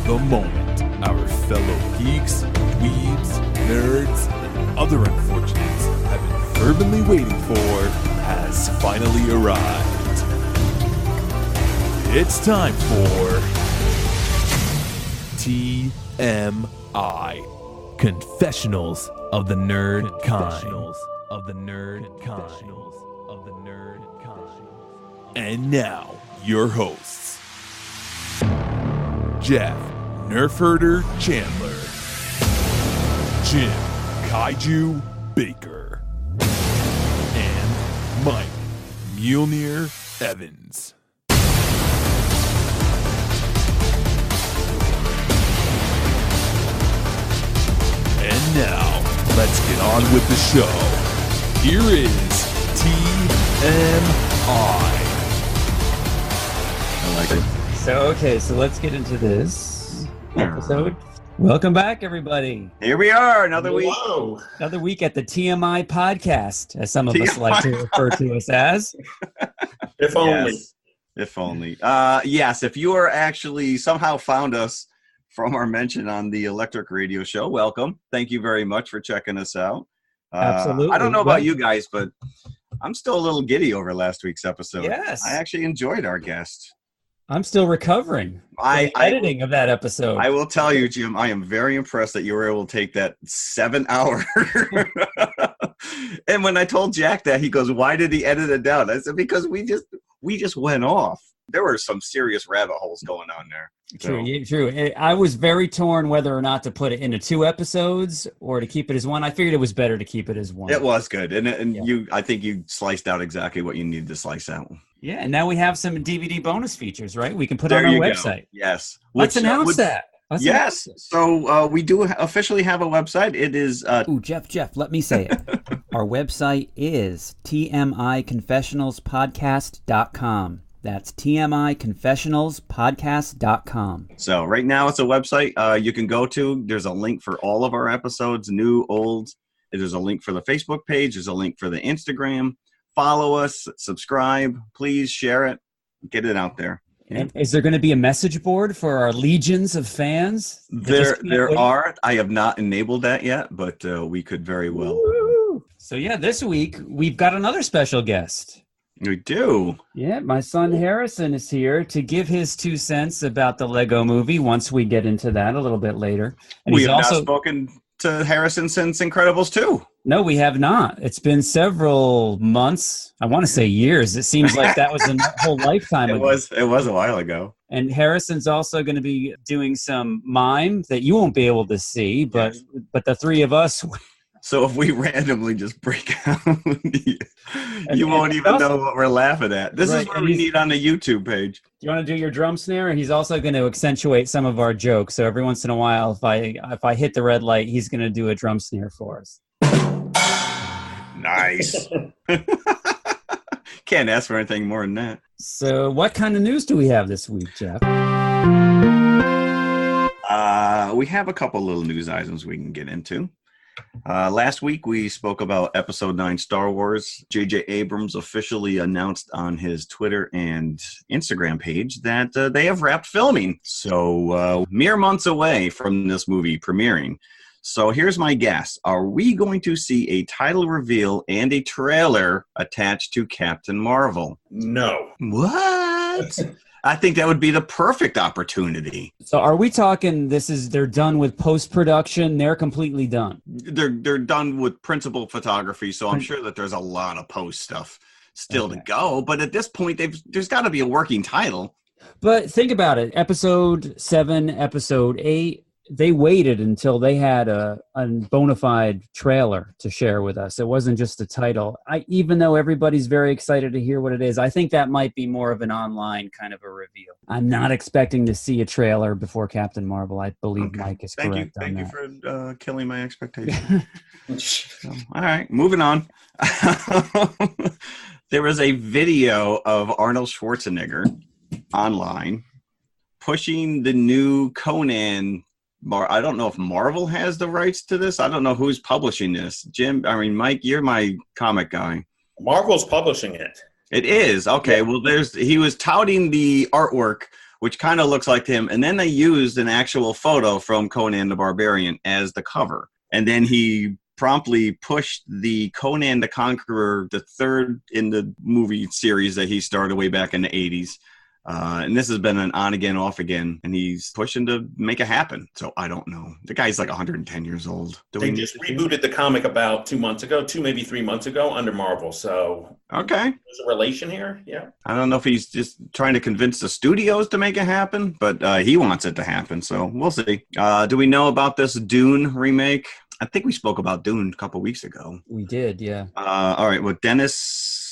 The moment our fellow geeks, dweebs, nerds, and other unfortunates have been fervently waiting for has finally arrived. It's time for TMI, Confessionals of the Nerd Kind. And now, your hosts, Jeff Nerf Herder Chandler, Jim Kaiju Baker, and Mike Mjolnir Evans. And now, let's get on with the show. Here is TMI. I like it. So let's get into this episode. Welcome back, everybody. Here we are, another week. Another week at the TMI podcast, as some of us like to refer to us as. If only. Yes. If only. Yes, if you are actually somehow found us from our mention on the Electric Radio Show, welcome. Thank you very much for checking us out. Absolutely. I don't know about you guys, but I'm still a little giddy over last week's episode. Yes. I actually enjoyed our guest. I'm still recovering from the editing of that episode. I will tell you, Jim, I am very impressed that you were able to take that 7 hour. And when I told Jack that, he goes, "Why did he edit it down?" I said, "Because we just went off. There were some serious rabbit holes going on there." True. I was very torn whether or not to put it into 2 episodes or to keep it as one. I figured it was better to keep it as one. It was good, and I think you sliced out exactly what you needed to slice out. Yeah, and now we have some DVD bonus features, right? We can put on our website. Go. Yes. Let's announce that. Yes. So we do officially have a website. It is... Jeff, let me say it. Our website is tmiconfessionalspodcast.com. That's tmiconfessionalspodcast.com. So right now it's a website you can go to. There's a link for all of our episodes, new, old. There's a link for the Facebook page. There's a link for the Instagram. Follow us, subscribe, please share it, get it out there. And is there going to be a message board for our legions of fans? There are. I have not enabled that yet, but we could very well. Woo! So yeah, this week we've got another special guest. We do. Yeah, my son Harrison is here to give his 2 cents about the Lego movie once we get into that a little bit later. And we have not spoken to Harrison since Incredibles 2. No, we have not. It's been several months. I want to say years. It seems like that was a whole lifetime ago. It was a while ago. And Harrison's also going to be doing some mime that you won't be able to see, but the 3 of us. So if we randomly just break out, you won't even know what we're laughing at. This is what we need on the YouTube page. Do you want to do your drum snare? And he's also going to accentuate some of our jokes. So every once in a while, if I hit the red light, he's going to do a drum snare for us. Nice. Can't ask for anything more than that. So what kind of news do we have this week, Jeff? We have a couple little news items we can get into. Last week we spoke about Episode 9 Star Wars. J.J. Abrams officially announced on his Twitter and Instagram page that they have wrapped filming. So mere months away from this movie premiering. So here's my guess. Are we going to see a title reveal and a trailer attached to Captain Marvel? No. What? I think that would be the perfect opportunity. So are we talking they're done with post-production? They're completely done. They're done with principal photography, so I'm sure that there's a lot of post stuff still to go. But at this point, there's got to be a working title. But think about it. Episode 7, Episode 8, they waited until they had a bona fide trailer to share with us. It wasn't just a title. Even though everybody's very excited to hear what it is, I think that might be more of an online kind of a reveal. I'm not expecting to see a trailer before Captain Marvel. I believe Mike is correct. Thank you for killing my expectations. So, all right, moving on. There was a video of Arnold Schwarzenegger online pushing the new Conan. I don't know if Marvel has the rights to this. I don't know who's publishing this. Mike, you're my comic guy. Marvel's publishing it. It is? Okay. Well, he was touting the artwork which kind of looks like him. And then they used an actual photo from Conan the Barbarian as the cover. And then he promptly pushed the Conan the Conqueror, the third in the movie series that he started way back in the 80s. And this has been an on again, off again, and he's pushing to make it happen. So I don't know. The guy's like 110 years old. They just rebooted the comic about 2 months ago, maybe 3 months ago under Marvel. So okay, there's a relation here. Yeah. I don't know if he's just trying to convince the studios to make it happen, but he wants it to happen. So we'll see. Do we know about this Dune remake? I think we spoke about Dune a couple weeks ago. We did, yeah. All right. Well, Dennis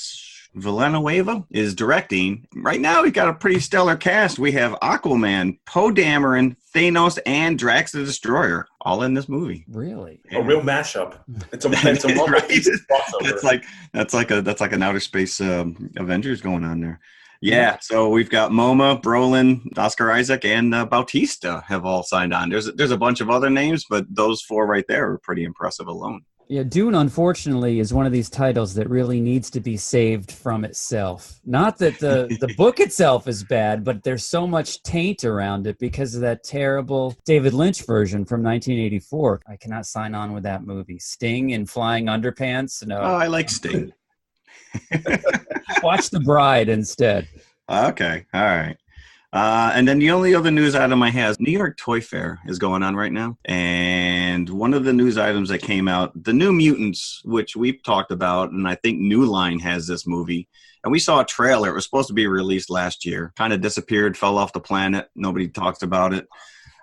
Villanueva is directing. Right now, we've got a pretty stellar cast. We have Aquaman, Poe Dameron, Thanos, and Drax the Destroyer, all in this movie. Really? A real mashup. It's a right? That's like an outer space Avengers going on there. Yeah, so we've got Momoa, Brolin, Oscar Isaac, and Bautista have all signed on. There's a bunch of other names, but those four right there are pretty impressive alone. Yeah, Dune, unfortunately, is one of these titles that really needs to be saved from itself. Not that the book itself is bad, but there's so much taint around it because of that terrible David Lynch version from 1984. I cannot sign on with that movie. Sting in flying underpants? No. Oh, I like Sting. Watch The Bride instead. Okay, all right. And then the only other news item I have is New York Toy Fair is going on right now. And one of the news items that came out, the New Mutants, which we've talked about, and I think New Line has this movie. And we saw a trailer. It was supposed to be released last year. Kind of disappeared, fell off the planet. Nobody talks about it.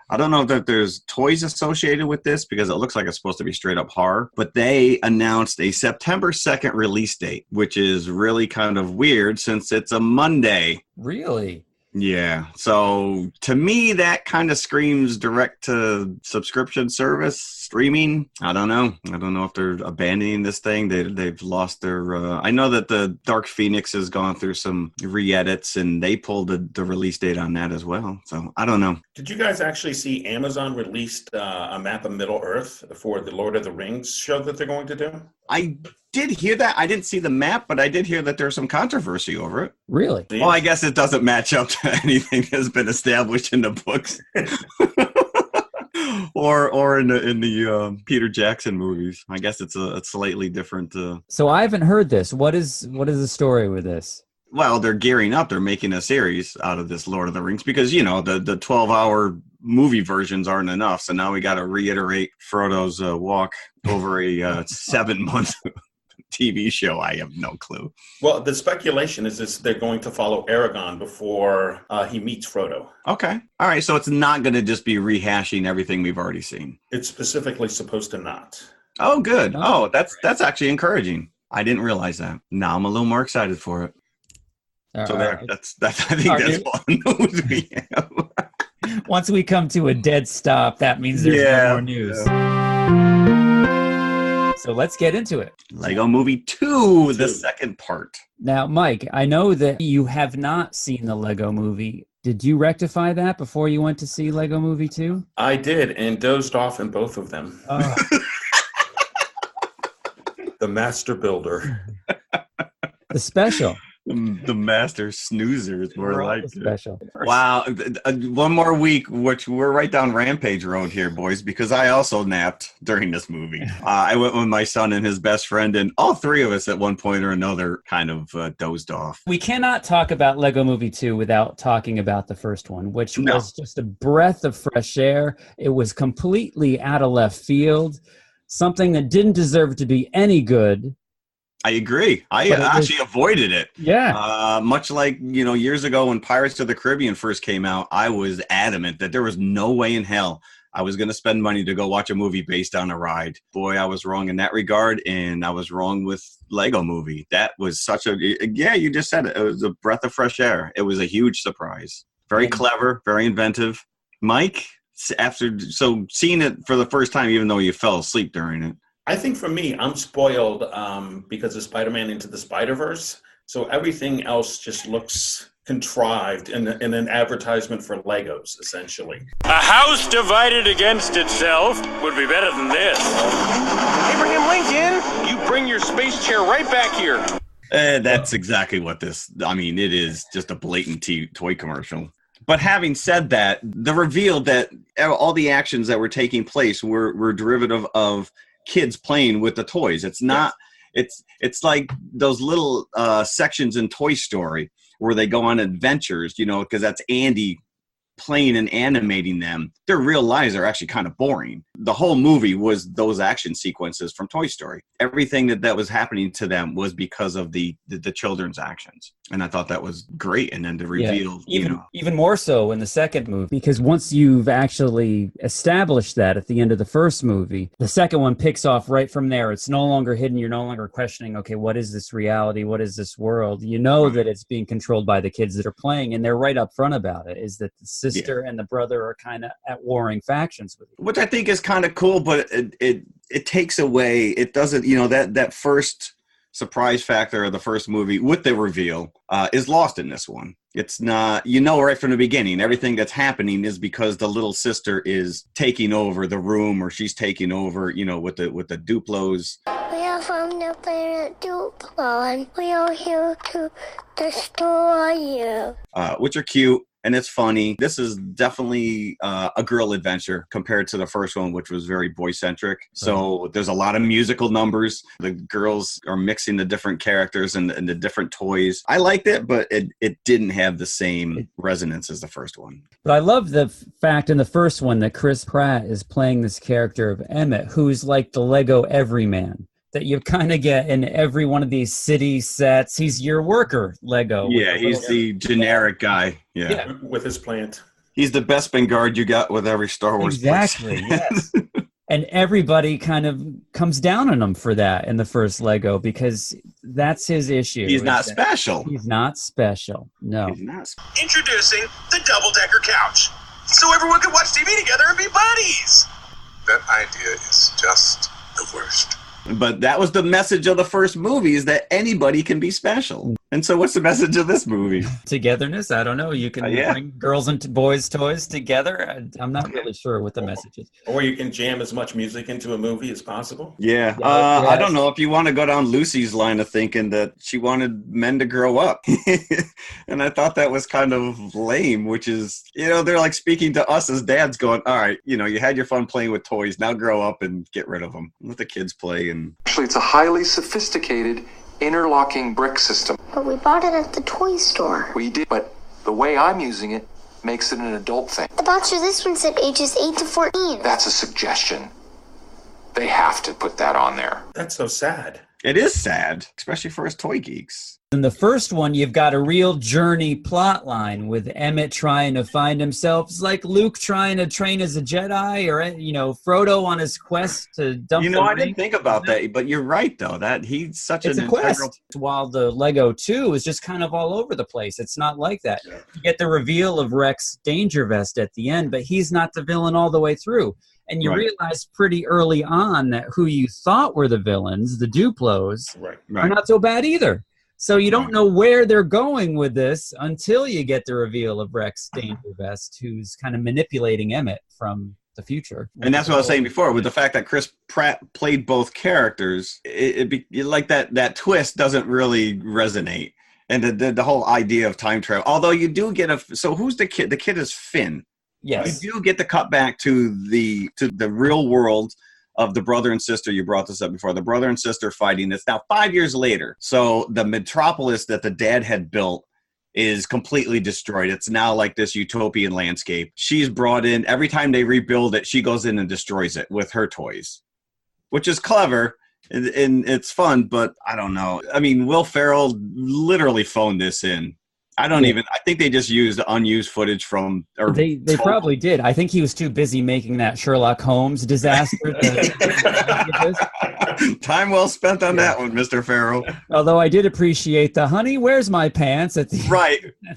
I don't know if there's toys associated with this because it looks like it's supposed to be straight up horror. But they announced a September 2nd release date, which is really kind of weird since it's a Monday. Really? Yeah. So to me, that kind of screams direct to subscription service streaming. I don't know. I don't know if they're abandoning this thing. They've lost their. I know that the Dark Phoenix has gone through some re-edits and they pulled the release date on that as well. So I don't know. Did you guys actually see Amazon released a map of Middle Earth for the Lord of the Rings show that they're going to do? I did hear that. I didn't see the map, but I did hear that there's some controversy over it. Really? Well, I guess it doesn't match up to anything that's been established in the books. or in the Peter Jackson movies. I guess it's a slightly different. So I haven't heard this. What is the story with this? Well, they're gearing up. They're making a series out of this Lord of the Rings because, the 12-hour movie versions aren't enough. So now we got to reiterate Frodo's walk over a 7-month TV show. I have no clue. Well, the speculation is they're going to follow Aragorn before he meets Frodo. Okay. All right. So it's not going to just be rehashing everything we've already seen. It's specifically supposed to not. Oh, good. Oh, that's actually encouraging. I didn't realize that. Now I'm a little more excited for it. So there, that's I think that's all the news we have. Once we come to a dead stop, that means there's no more news. Yeah. So let's get into it. Lego Movie 2, the second part. Now, Mike, I know that you have not seen the Lego Movie. Did you rectify that before you went to see Lego Movie 2? I did, and dozed off in both of them. The Master Builder. The special. The master snoozer is more like it. Special. Wow. One more week, which we're right down Rampage Road here, boys, because I also napped during this movie. I went with my son and his best friend, and all three of us at one point or another kind of dozed off. We cannot talk about Lego Movie 2 without talking about the first one, which was just a breath of fresh air. It was completely out of left field, something that didn't deserve to be any good. I agree. I actually avoided it. Yeah. Much like, years ago when Pirates of the Caribbean first came out, I was adamant that there was no way in hell I was going to spend money to go watch a movie based on a ride. Boy, I was wrong in that regard, and I was wrong with Lego Movie. That was you just said it. It was a breath of fresh air. It was a huge surprise. Very clever, very inventive. Mike, seeing it for the first time, even though you fell asleep during it, I think for me, I'm spoiled because of Spider-Man Into the Spider-Verse. So everything else just looks contrived in an advertisement for Legos, essentially. A house divided against itself would be better than this. Abraham Lincoln, you bring your space chair right back here. That's exactly what it is just a blatant toy commercial. But having said that, the reveal that all the actions that were taking place were derivative of kids playing with the toys. It's not. It's like those little sections in Toy Story where they go on adventures, because that's Andy playing and animating them. Their real lives are actually kind of boring. The whole movie was those action sequences from Toy Story. Everything that was happening to them was because of the children's actions. And I thought that was great. And then to reveal, even more so in the second movie, because once you've actually established that at the end of the first movie, the second one picks off right from there. It's no longer hidden. You're no longer questioning, okay, what is this reality? What is this world? You know that it's being controlled by the kids that are playing, and they're right up front about it, is that the sister and the brother are kind of at warring factions with each other. Which I think is kind of cool, but it takes away, it doesn't, that first surprise factor of the first movie with the reveal is lost in this one. It's not, right from the beginning, everything that's happening is because the little sister is taking over the room, or she's taking over, with the Duplos. We are from the planet Duplo, and we are here to destroy you. Which are cute. And it's funny. This is definitely a girl adventure compared to the first one, which was very boy-centric. So there's a lot of musical numbers. The girls are mixing the different characters and the different toys. I liked it, but it didn't have the same resonance as the first one. But I love the fact in the first one that Chris Pratt is playing this character of Emmet, who's like the Lego everyman that you kind of get in every one of these city sets. He's your worker Lego. Yeah, he's the generic guy. Yeah, with his plant. He's the Bespin guard you got with every Star Wars. Exactly. Yes. And everybody kind of comes down on him for that in the first Lego, because that's his issue. He's not special. He's not special. No. He's not. Introducing the double-decker couch, so everyone can watch TV together and be buddies. That idea is just the worst. But that was the message of the first movie, is that anybody can be special. And so what's the message of this movie? Togetherness? I don't know. You can bring girls and boys' toys together. I'm not really sure what the message is. Or you can jam as much music into a movie as possible. Yeah. I don't know if you want to go down Lucy's line of thinking that she wanted men to grow up. And I thought that was kind of lame, which is, they're like speaking to us as dads going, all right, you had your fun playing with toys. Now grow up and get rid of them. Let the kids play. Actually, it's a highly sophisticated interlocking brick system. But we bought it at the toy store. We did, but the way I'm using it makes it an adult thing. The box for this one said ages 8 to 14. That's a suggestion. They have to put that on there. That's so sad. It is sad, especially for us toy geeks. In the first one, you've got a real journey plot line with Emmet trying to find himself. It's like Luke trying to train as a Jedi, or Frodo on his quest to dump. I didn't think about that, but you're right though. That he's such an quest. While the Lego 2 is just kind of all over the place. It's not like that. Yeah. You get the reveal of Rex Danger Vest at the end, but he's not the villain all the way through. And you realize pretty early on that who you thought were the villains, the Duplos, are not so bad either. So you don't know where they're going with this until you get the reveal of Rex Danger Vest, who's kind of manipulating Emmet from the future. And that's what I was saying before, with the fact that Chris Pratt played both characters, like that twist doesn't really resonate. And the whole idea of time travel, although you do get so who's the kid? The kid is Finn. Yes. You do get the cut back to the real world of the brother and sister. You brought this up before. The brother and sister fighting. It's now 5 years later. So the metropolis that the dad had built is completely destroyed. It's now like this utopian landscape. She's brought in. Every time they rebuild it, she goes in and destroys it with her toys, which is clever. And it's fun, but I don't know. I mean, Will Ferrell literally phoned this in. I think they just used unused footage from. Or they probably did. I think he was too busy making that Sherlock Holmes disaster. Time well spent on that one, Mr. Ferrell. Although I did appreciate the "Honey, where's my pants?" at the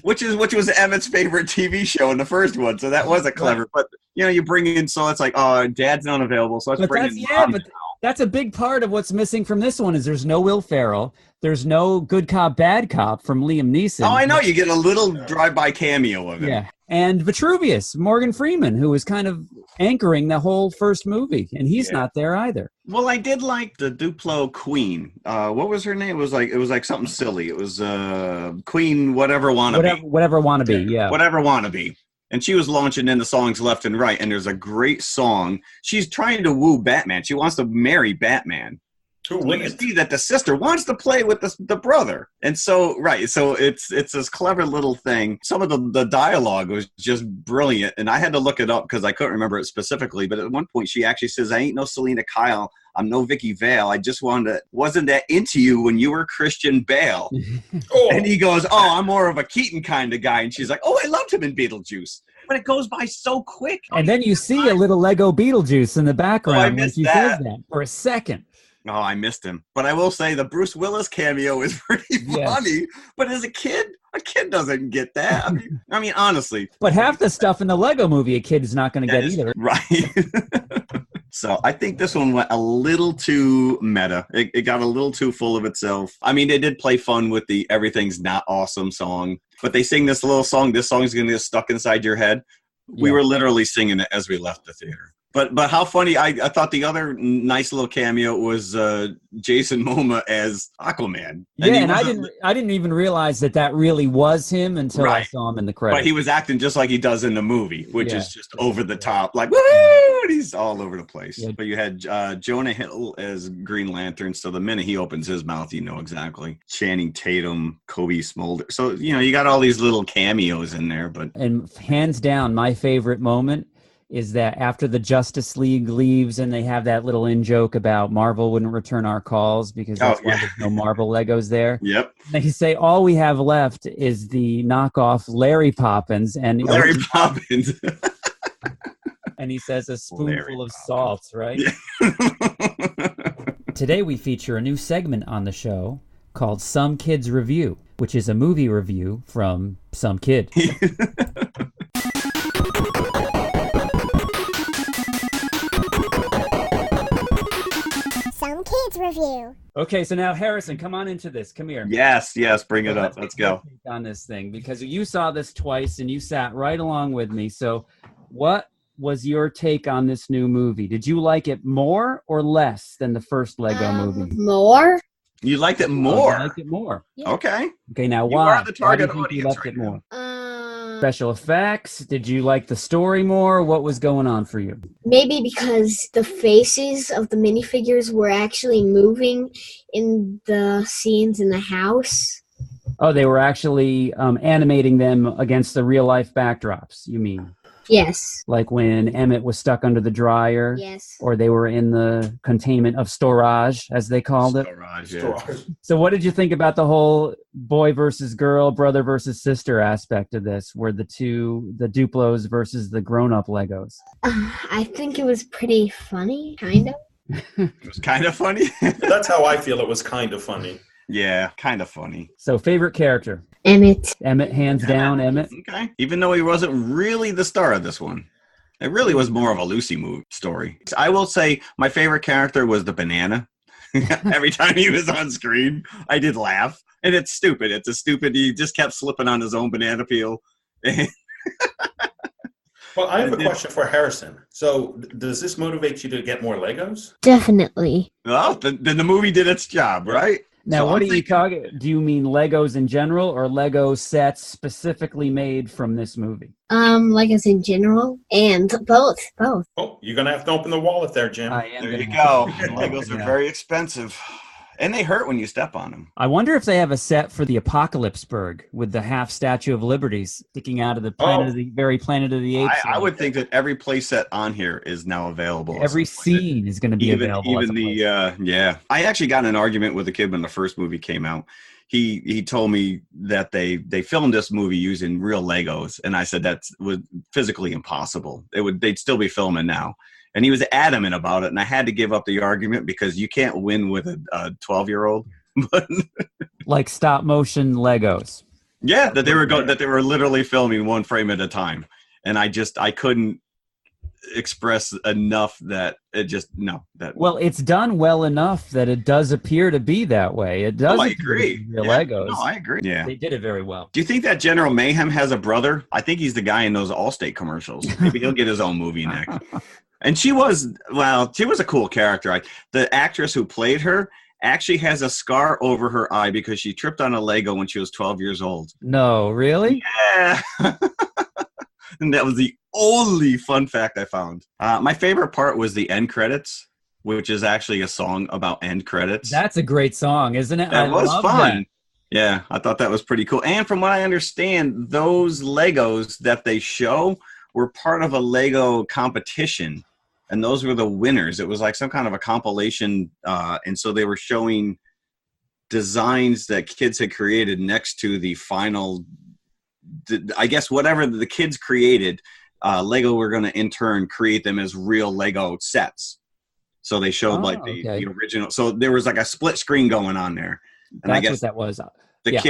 which was Emmett's favorite TV show in the first one. So that was a clever. But you bring in, so it's like, oh, Dad's not available, so let's bring in Mom now. That's a big part of what's missing from this one is there's no Will Ferrell. There's no good cop, bad cop from Liam Neeson. Oh, I know. You get a little drive-by cameo of him. Yeah. And Vitruvius, Morgan Freeman, who was kind of anchoring the whole first movie, and he's not there either. Well, I did like the Duplo Queen. What was her name? It was like something silly. It was Queen whatever wannabe. Whatever wannabe, yeah. Whatever wannabe. And she was launching into songs left and right, and there's a great song. She's trying to woo Batman. She wants to marry Batman. You can see that the sister wants to play with the brother. And so, so it's this clever little thing. Some of the dialogue was just brilliant, and I had to look it up because I couldn't remember it specifically. But at one point, she actually says, "I ain't no Selena Kyle. I'm no Vicky Vale. I just wasn't that into you when you were Christian Bale." And he goes, "Oh, I'm more of a Keaton kind of guy." And she's like, "Oh, I loved him in Beetlejuice." But it goes by so quick. And then you see a little Lego Beetlejuice in the background when she says that for a second. Oh, I missed him. But I will say the Bruce Willis cameo is pretty funny. But as a kid doesn't get that. I mean, honestly. But half the stuff in the Lego movie a kid is not going to get either. Right. So I think this one went a little too meta. It got a little too full of itself. I mean, they did play fun with the Everything's Not Awesome song. But they sing this little song. This song is going to get stuck inside your head. We were literally singing it as we left the theater. But how funny, I thought the other nice little cameo was Jason Momoa as Aquaman. And I didn't even realize that really was him until I saw him in the credits. But he was acting just like he does in the movie, which is just over the top, like, woo! And he's all over the place. Yeah. But you had Jonah Hill as Green Lantern, so the minute he opens his mouth, you know exactly. Channing Tatum, Kobe Smolder. So, you got all these little cameos in there. And hands down, my favorite moment is that after the Justice League leaves and they have that little in-joke about Marvel wouldn't return our calls because that's why there's no Marvel Legos there. Yep. They say all we have left is the knockoff Larry Poppins. And Larry Poppins. And he says a spoonful of salt, right? Yeah. Today we feature a new segment on the show called Some Kids Review, which is a movie review from some kid. Some Kids Review. Okay, so now Harrison, come on into this. Come here. Yes, bring it up. Let's go. On this thing, because you saw this twice and you sat right along with me. So what was your take on this new movie? Did you like it more or less than the first Lego movie? More. You liked it more? I liked it more. Yeah. Okay. Okay, now You why? are the target why do you think you audience liked right it more? Special Special effects? Did you like the story more? What was going on for you? Maybe because the faces of the minifigures were actually moving in the scenes in the house. Oh, they were actually animating them against the real life backdrops, you mean? Yes. Like when Emmet was stuck under the dryer? Yes. Or they were in the containment of storage, as they called it? Storage, yeah. So what did you think about the whole boy versus girl, brother versus sister aspect of this, where the Duplos versus the grown-up Legos? I think it was pretty funny, kind of. It was kind of funny? That's how I feel. It was kind of funny. Yeah, kind of funny. So favorite character? Emmet. Emmet, hands down, Emmet. Okay. Even though he wasn't really the star of this one. It really was more of a Lucy story. I will say my favorite character was the banana. Every time he was on screen, I did laugh. And it's stupid. He just kept slipping on his own banana peel. Well, I have a question for Harrison. So does this motivate you to get more Legos? Definitely. Well, then the movie did its job, right? Now, So what I'm are you talking? Do you mean Legos in general, or Lego sets specifically made from this movie? Legos in general, and both. Oh, you're going to have to open the wallet there, Jim. There you go. Legos are very expensive. And they hurt when you step on them. I wonder if they have a set for the Apocalypseburg with the half Statue of Liberty sticking out of the planet of the very Planet of the Apes. I would think that every play set on here is now available. Every scene is going to be available. Yeah. I actually got in an argument with a kid when the first movie came out. He told me that they filmed this movie using real Legos, and I said that was physically impossible. They'd still be filming now. And he was adamant about it, and I had to give up the argument because you can't win with a 12-year-old. Like stop motion Legos. Yeah, that they were literally filming one frame at a time, and I couldn't. express enough that it just Well, it's done well enough that it does appear to be that way. It does. I appear to agree. be real Yeah, Legos. no, I agree. Yeah. They did it very well. Do you think that General Mayhem has a brother? I think he's the guy in those Allstate commercials. Maybe he'll get his own movie next. And she was a cool character. The actress who played her actually has a scar over her eye because she tripped on a Lego when she was 12 years old. No, really? Yeah. And that was the only fun fact I found. My favorite part was the end credits, which is actually a song about end credits. That's a great song, isn't it? That was love fun. that. Yeah, I thought that was pretty cool. And from what I understand, those Legos that they show were part of a Lego competition. And those were the winners. It was like some kind of a compilation. And so they were showing designs that kids had created next to the final, I guess, whatever the kids created, Lego were going to in turn create them as real Lego sets. So they showed the original. So there was like a split screen going on there. And That's I guess what that was. I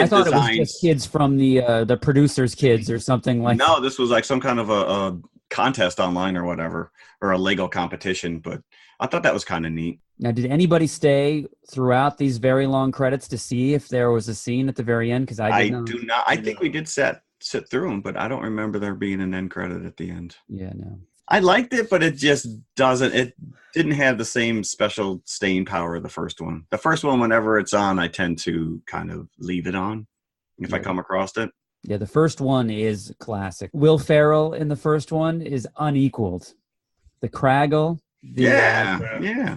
thought it was just kids from the producers' kids or something like that. No, this was like some kind of a contest online or whatever, or a Lego competition, but I thought that was kind of neat. Now, did anybody stay throughout these very long credits to see if there was a scene at the very end? Because I do not. I think we did sit through them, but I don't remember there being an end credit at the end. Yeah, no. I liked it, but it just doesn't. It didn't have the same special staying power of the first one. The first one, whenever it's on, I tend to kind of leave it on if I come across it. Yeah, the first one is classic. Will Ferrell in the first one is unequaled. The Craggle. Yeah.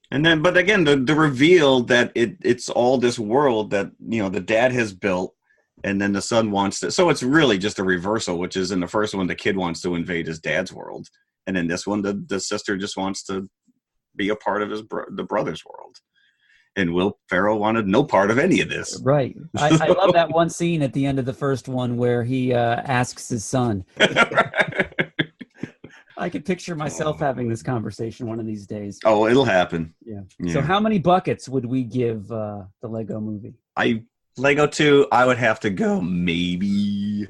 And then, but again, the reveal that it's all this world that, the dad has built, and then the son wants to. So it's really just a reversal, which is in the first one, the kid wants to invade his dad's world. And in this one, the sister just wants to be a part of the brother's world. And Will Ferrell wanted no part of any of this. Right. I love that one scene at the end of the first one where he asks his son. I could picture myself having this conversation one of these days. Oh, it'll happen. Yeah. So how many buckets would we give the Lego movie? Lego 2, I would have to go maybe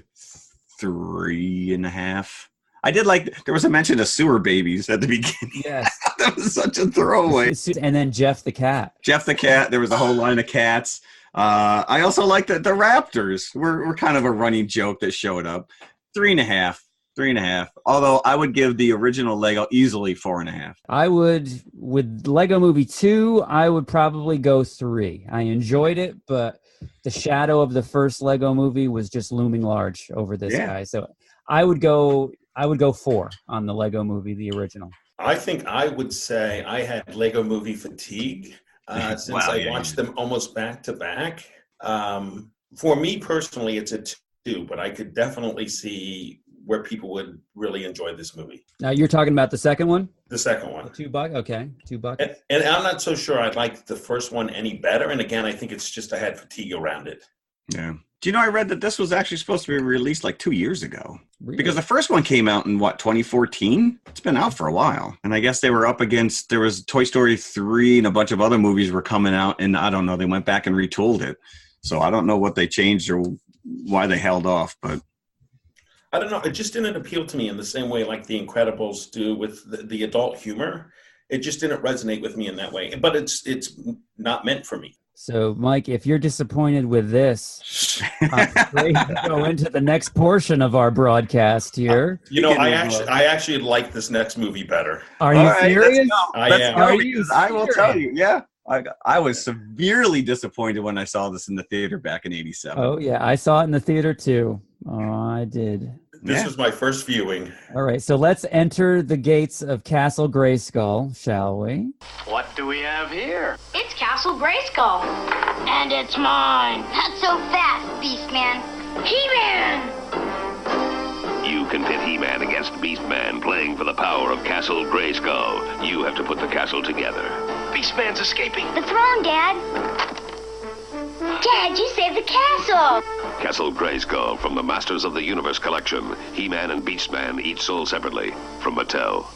3.5. I did there was a mention of sewer babies at the beginning. Yes. That was such a throwaway. And then Jeff the cat. There was a whole line of cats. I also like that the raptors were kind of a running joke that showed up. 3.5. Although I would give the original Lego easily 4.5. I would, with Lego Movie 2, I would probably go 3. I enjoyed it, but the shadow of the first Lego movie was just looming large over this guy. So I would go 4 on the Lego Movie, the original. I think I would say I had Lego Movie fatigue since I watched them almost back to back. For me personally, it's a 2, but I could definitely see where people would really enjoy this movie. Now you're talking about the second one? The second one. Okay, 2 buckets. And I'm not so sure I like the first one any better. And again, I think it's just I had fatigue around it. Yeah. Do you know I read that this was actually supposed to be released 2 years ago? Really? Because the first one came out in 2014? It's been out for a while. And I guess they were up against, there was Toy Story 3 and a bunch of other movies were coming out, and I don't know, they went back and retooled it. So I don't know what they changed or why they held off, but I don't know. It just didn't appeal to me in the same way like The Incredibles do with the adult humor. It just didn't resonate with me in that way. But it's not meant for me. So, Mike, if you're disappointed with this, I'm afraid to go into the next portion of our broadcast here. I actually like this next movie better. Are you serious? I am. I will tell you. Yeah. I was severely disappointed when I saw this in the theater back in 87. Oh, yeah. I saw it in the theater, too. Oh, I did. This was my first viewing. All right. So let's enter the gates of Castle Grayskull, shall we? What do we have here? It's Castle Grayskull. And it's mine. Not so fast, Beastman. He-Man! You can pit He-Man against Beastman, playing for the power of Castle Grayskull. You have to put the castle together. Beastman's escaping. The throne, Dad. Dad, you saved the castle. Castle Grayskull from the Masters of the Universe collection. He-Man and Beastman, each sold separately, from Mattel.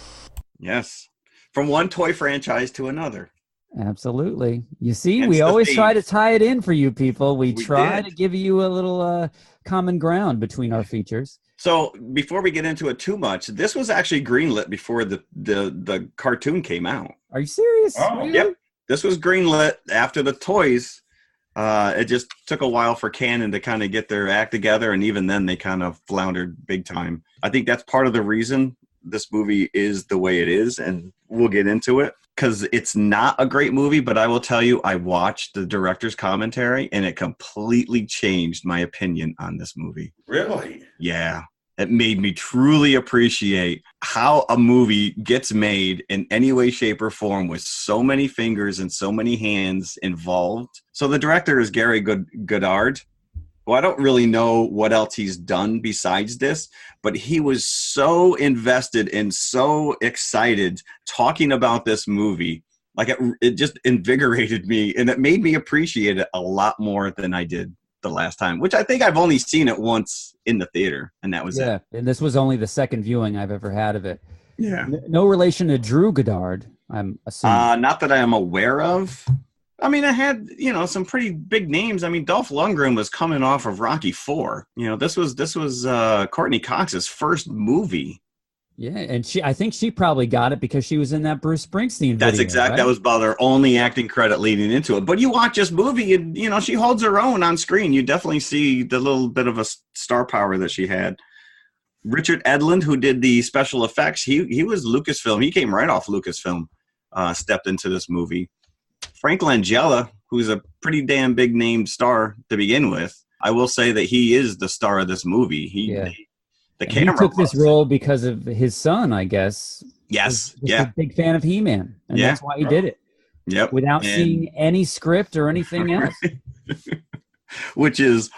Yes. From one toy franchise to another. Absolutely. You see, we always try to tie it in for you people. We try to give you a little common ground between our features. So before we get into it too much, this was actually greenlit before the cartoon came out. Are you serious? Oh, Really? Yep. This was greenlit after the toys. It just took a while for Canon to kind of get their act together, and even then they kind of floundered big time. I think that's part of the reason this movie is the way it is, and we'll get into it, because it's not a great movie, but I will tell you, I watched the director's commentary, and it completely changed my opinion on this movie. Really? Yeah. It made me truly appreciate how a movie gets made in any way, shape, or form with so many fingers and so many hands involved. So the director is Gary Goddard. Well, I don't really know what else he's done besides this, but he was so invested and so excited talking about this movie. Like it just invigorated me, and it made me appreciate it a lot more than I did the last time, which I think I've only seen it once in the theater, and that was it. Yeah, and this was only the second viewing I've ever had of it. Yeah. No relation to Drew Goddard, I'm assuming. Not that I am aware of. I mean, it had, some pretty big names. I mean, Dolph Lundgren was coming off of Rocky IV. This was Courtney Cox's first movie. Yeah, and I think she probably got it because she was in that Bruce Springsteen video. That's exactly, right? That was about her only acting credit leading into it. But you watch this movie and, she holds her own on screen. You definitely see the little bit of a star power that she had. Richard Edlund, who did the special effects, he was Lucasfilm. He came right off Lucasfilm, stepped into this movie. Frank Langella, who's a pretty damn big name star to begin with, I will say that he is the star of this movie. He took this role because of his son, I guess. Yes, He's a big fan of He-Man, and that's why he did it. Yep. Without seeing any script or anything else. Which is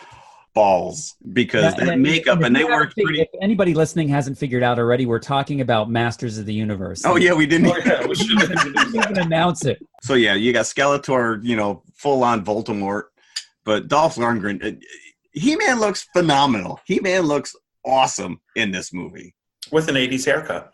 balls, because that makeup, and they worked pretty... If anybody listening hasn't figured out already, we're talking about Masters of the Universe. Oh, yeah, we didn't we didn't even announce it. So, yeah, you got Skeletor, full-on Voldemort, but Dolph Lundgren, He-Man looks phenomenal. He-Man looks awesome in this movie with an 80s haircut.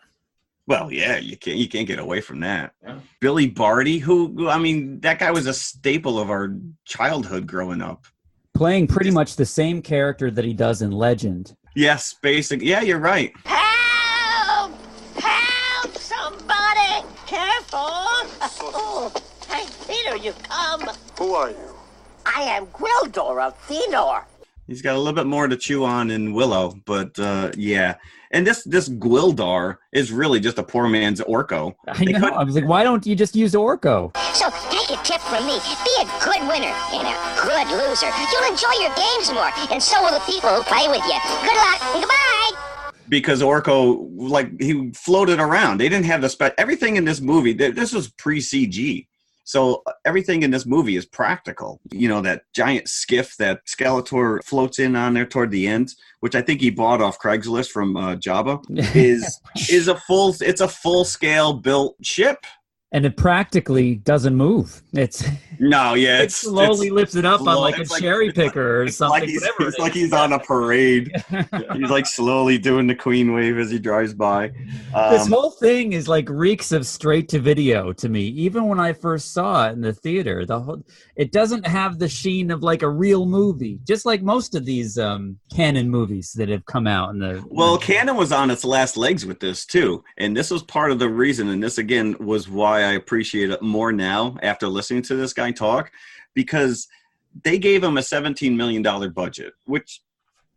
Well, yeah, you can't get away from that. Yeah. Billy Barty, who I mean, that guy was a staple of our childhood growing up, playing pretty much the same character that he does in Legend. Yes, basic. Yeah, you're right. Help! Help! Somebody! Careful! Oh, thank Peter, you come. Who are you? I am Gwildor of Thenor. He's got a little bit more to chew on in Willow, but yeah. And this Gwildor is really just a poor man's Orko. I know. I was like, why don't you just use Orko? So take a tip from me. Be a good winner and a good loser. You'll enjoy your games more, and so will the people who play with you. Good luck and goodbye. Because Orko, he floated around. They didn't have everything in this movie. This was pre-CG. So everything in this movie is practical. That giant skiff that Skeletor floats in on there toward the end, which I think he bought off Craigslist from Jabba, is a full scale built ship. And it practically doesn't move. It slowly lifts it up on like a cherry picker or something. It's like he's on a parade. He's slowly doing the queen wave as he drives by. This whole thing is reeks of straight to video to me. Even when I first saw it in the theater, it doesn't have the sheen of a real movie. Just like most of these canon movies that have come out canon was on its last legs with this too, and this was part of the reason. And this again was why I appreciate it more now after listening to this guy talk, because they gave him a $17 million budget, which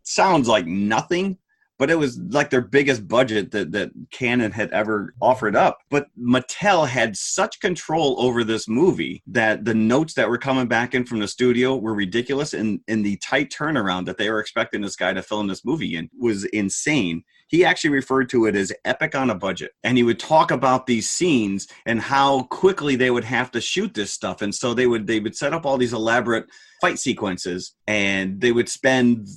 sounds like nothing, but it was their biggest budget that Canon had ever offered up. But Mattel had such control over this movie that the notes that were coming back in from the studio were ridiculous, and the tight turnaround that they were expecting this guy to film this movie in was insane. He actually referred to it as epic on a budget. And he would talk about these scenes and how quickly they would have to shoot this stuff. And so they would set up all these elaborate fight sequences, and they would spend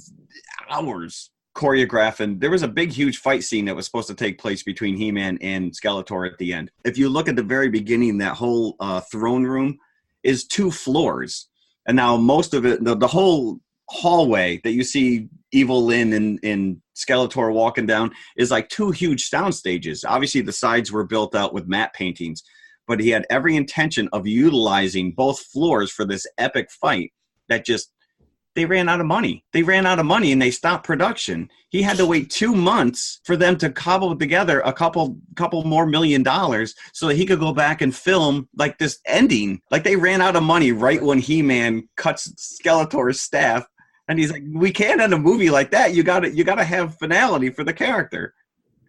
hours choreographing. There was a big, huge fight scene that was supposed to take place between He-Man and Skeletor at the end. If you look at the very beginning, that whole throne room is 2 floors. And now most of it, the whole hallway that you see Evil Lyn and Skeletor walking down is 2 huge sound stages. Obviously, the sides were built out with matte paintings, but he had every intention of utilizing both floors for this epic fight that they ran out of money. And they stopped production. He had to wait 2 months for them to cobble together a couple more $1 million so that he could go back and film like this ending. Like they ran out of money right when He-Man cuts Skeletor's staff. And he's like, we can't end a movie like that. You gotta have finality for the character.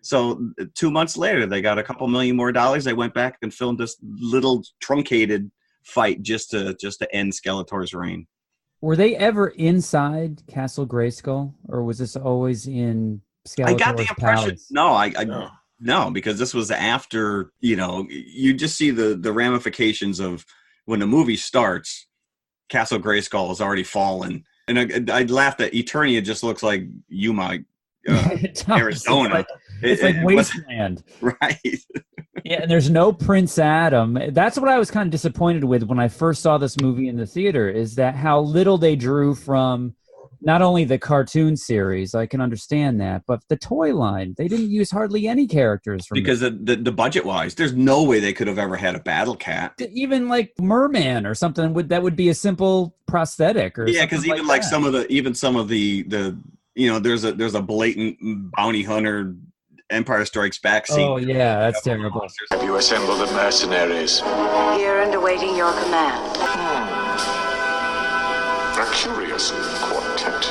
So 2 months later, they got a couple million more dollars. They went back and filmed this little truncated fight just to end Skeletor's reign. Were they ever inside Castle Grayskull, or was this always in Skeletor's I got the impression. palace? No, because this was after, you just see the ramifications of when the movie starts, Castle Grayskull has already fallen. And I laughed that Eternia just looks like Yuma, Arizona. It's like Wasteland. Right. Yeah, and there's no Prince Adam. That's what I was kind of disappointed with when I first saw this movie in the theater, is that how little they drew from not only the cartoon series, I can understand that, but the toy line. They didn't use hardly any characters from because the budget-wise, there's no way they could have ever had a Battle Cat. Even like Merman or something that would be a simple prosthetic. Or yeah, because even like some of the there's a blatant bounty hunter Empire Strikes Back scene. Oh yeah, that's terrible. Have you assembled the mercenaries? Here and awaiting your command. A curious quartet.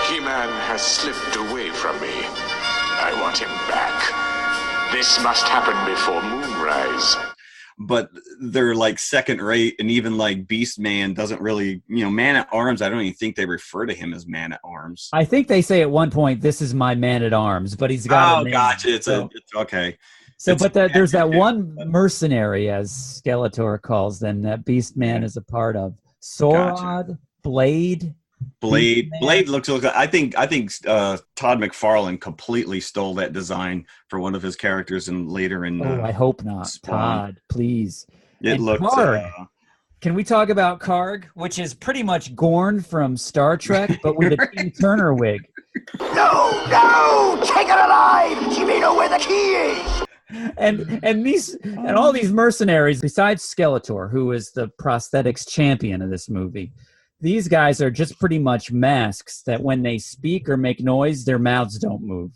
He-Man has slipped away from me. I want him back. This must happen before moonrise. But they're like second rate, and even like Beast Man doesn't really, Man at Arms. I don't even think they refer to him as Man at Arms. I think they say at one point, "This is my Man at Arms," but he's got. Oh, gotcha. It's okay. So, there's that one mercenary, as Skeletor calls them, that Beast Man is a part of. Sorod, gotcha. Blade looks. I think Todd McFarlane completely stole that design for one of his characters, and later in. I hope not, Spawn. Todd. Please. It looks. Can we talk about Karg, which is pretty much Gorn from Star Trek, but with a Tina Turner wig? No! Take it alive! She may know where the key is! And all these mercenaries, besides Skeletor, who is the prosthetics champion of this movie, these guys are just pretty much masks that when they speak or make noise, their mouths don't move.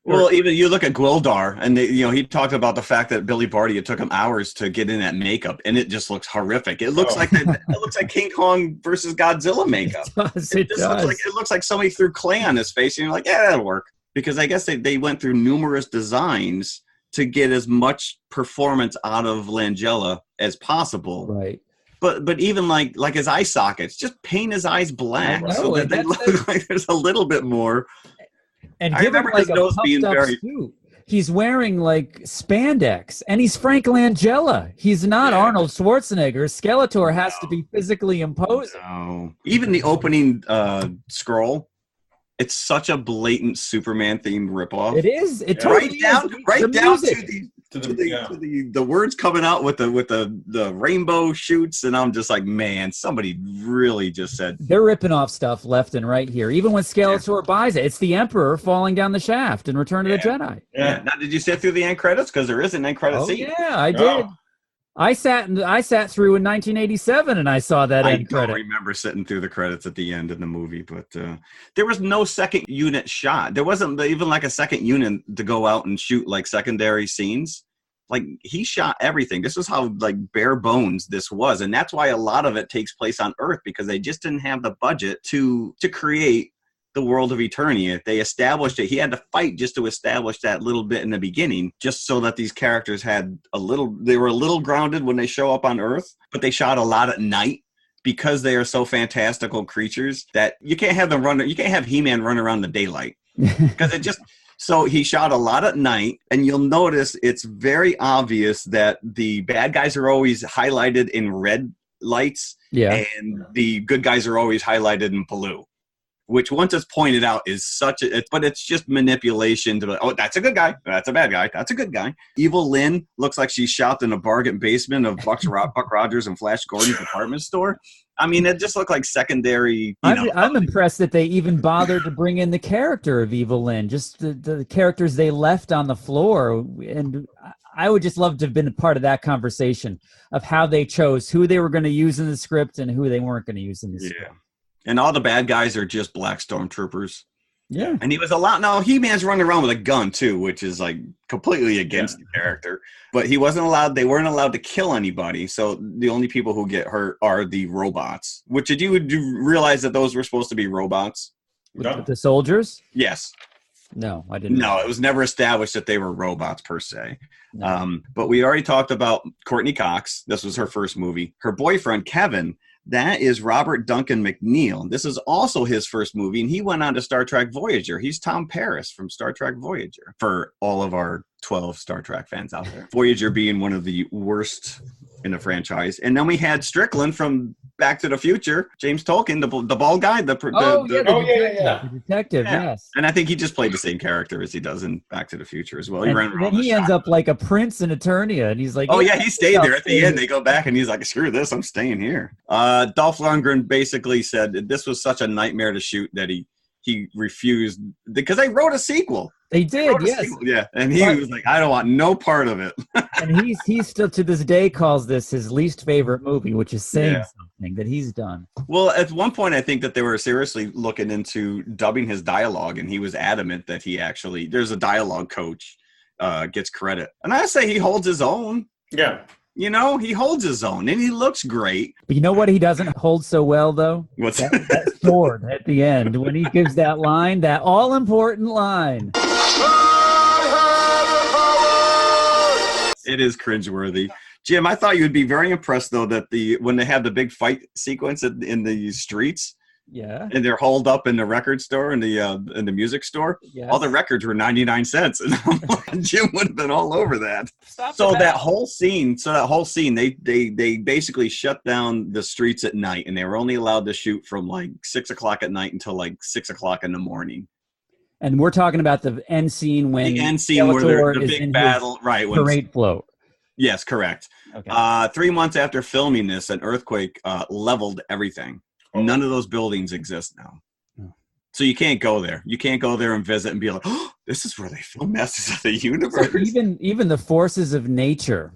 Even you look at Gwildar, and he talked about the fact that Billy Barty, it took him hours to get in that makeup, and it just looks horrific. It looks like it looks like King Kong versus Godzilla makeup. It does. Looks like somebody threw clay on his face, and you're like, yeah, that'll work. Because I guess they went through numerous designs to get as much performance out of Langella as possible. Right. But even like his eye sockets, just paint his eyes black so that they look like there's a little bit more. And give him like a puffed up suit. He's wearing like spandex, and he's Frank Langella. He's not Arnold Schwarzenegger. Skeletor has to be physically imposing. No. Even the opening scroll, it's such a blatant Superman themed ripoff. It is. It totally right down to the words coming out with the rainbow shoots, and I'm just like, man, somebody really just said they're ripping off stuff left and right here. Even when Skeletor buys it, it's the Emperor falling down the shaft in Return of the Jedi. Yeah. Now, did you sit through the end credits? Because there is an end credit scene. Yeah, I did. I sat through in 1987 and I saw that end credit. I don't remember sitting through the credits at the end of the movie, but there was no second unit shot. There wasn't even like a second unit to go out and shoot like secondary scenes. Like he shot everything. This was how like bare bones this was, and that's why a lot of it takes place on Earth, because they just didn't have the budget to create the world of Eternia. They established it. He had to fight just to establish that little bit in the beginning, just so that these characters they were a little grounded when they show up on Earth, but they shot a lot at night because they are so fantastical creatures that you can't have He-Man run around in the daylight because so he shot a lot at night, and you'll notice it's very obvious that the bad guys are always highlighted in red lights and the good guys are always highlighted in blue. Which once it's pointed out is but it's just manipulation to that's a good guy, that's a bad guy, that's a good guy. Evil Lynn looks like she's shopped in a bargain basement of Buck Rogers and Flash Gordon's department store. I mean, it just looked like secondary. I'm impressed that they even bothered to bring in the character of Evil Lynn, just the characters they left on the floor. And I would just love to have been a part of that conversation of how they chose who they were going to use in the script and who they weren't going to use in the script. And all the bad guys are just black stormtroopers. Yeah. And he was allowed. No, He-Man's running around with a gun too, which is like completely against the character. But he wasn't allowed. They weren't allowed to kill anybody. So the only people who get hurt are the robots. Which did you realize that those were supposed to be robots? The soldiers? Yes. No, I didn't. No, it was never established that they were robots per se. No. But we already talked about Courtney Cox. This was her first movie. Her boyfriend, Kevin, that is Robert Duncan McNeil. This is also his first movie, and he went on to Star Trek Voyager. He's Tom Paris from Star Trek Voyager, for all of our 12 Star Trek fans out there. Voyager being one of the worst in the franchise. And then we had Strickland from Back to the Future, James Tolkien, the bald guy. The detective, yes. And I think he just played the same character as he does in Back to the Future as well. And then he ends up like a prince in Eternia, and he's like, oh yeah, he stayed there at the end. They go back, and he's like, screw this, I'm staying here. Dolph Lundgren basically said that this was such a nightmare to shoot that he refused, because they wrote a sequel. They did, yes. Yeah, and he was like, I don't want no part of it. And he still to this day calls this his least favorite movie, which is saying something that he's done. Well, at one point, I think that they were seriously looking into dubbing his dialogue, and he was adamant that he actually, there's a dialogue coach, gets credit. And I say he holds his own. Yeah. You know, he holds his own, and he looks great. But you know what he doesn't hold so well, though? What's that sword at the end, when he gives that line, that all-important line. It is cringeworthy. Jim, I thought you would be very impressed, though, that when they have the big fight sequence in the streets, and they're holed up in the record store and in the music store, all the records were 99 cents, and Jim would have been all over that. That whole scene, they basically shut down the streets at night, and they were only allowed to shoot from like 6 o'clock at night until like 6 o'clock in the morning. And we're talking about the end scene when where the big battle, right? Parade float. Yes, correct. Okay. 3 months after filming this, an earthquake leveled everything. None of those buildings exist now. So you can't go there. You can't go there and visit and be like, oh, this is where they film Masters of the Universe. So even the forces of nature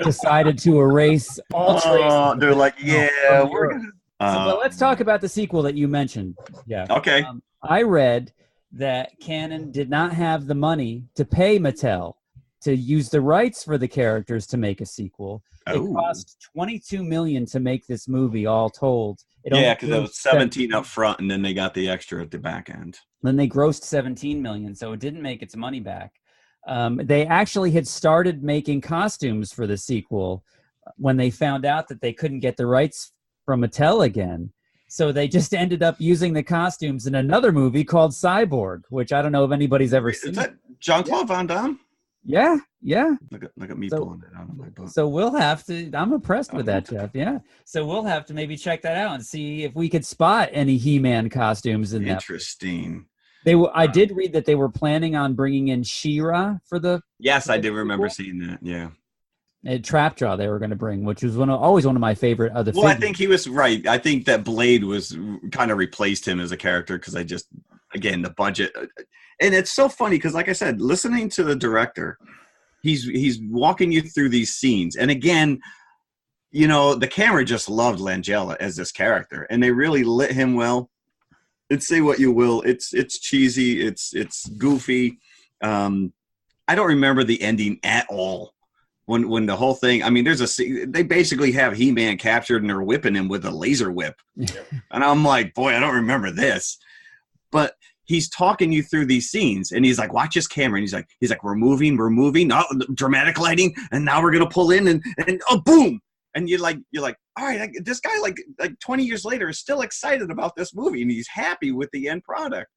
decided to erase all traces. They're like, yeah, we're going to. But let's talk about the sequel that you mentioned. Yeah. Okay. I read that Canon did not have the money to pay Mattel to use the rights for the characters to make a sequel. It cost $22 million to make this movie, all told. Because it was 17 up front, and then they got the extra at the back end. Then they grossed $17 million, so it didn't make its money back. They actually had started making costumes for the sequel when they found out that they couldn't get the rights from Mattel again. So they just ended up using the costumes in another movie called Cyborg, which I don't know if anybody's ever seen. Is that Jean-Claude Van Damme? Yeah. Look at me pulling it out of my book. So we'll have to, I'm impressed with that, Jeff. Yeah. So we'll have to maybe check that out and see if we could spot any He-Man costumes in that. Interesting. I did read that they were planning on bringing in She-Ra for the. Yes, I did remember seeing that. Yeah. Trapjaw they were going to bring, which was always one of my favorite other figures. I think he was right. I think that Blade was kind of replaced him as a character because again, the budget. And it's so funny because, like I said, listening to the director, he's walking you through these scenes. And again, you know, the camera just loved Langella as this character, and they really lit him well. And say what you will, it's cheesy, it's goofy. I don't remember the ending at all. When the whole thing, I mean, they basically have He-Man captured and they're whipping him with a laser whip. And I'm like, boy, I don't remember this. But he's talking you through these scenes, and he's like, watch his camera. And he's like, we're moving, oh, dramatic lighting, and now we're gonna pull in and oh, boom. And you're like, all right, this guy like 20 years later is still excited about this movie, and he's happy with the end product.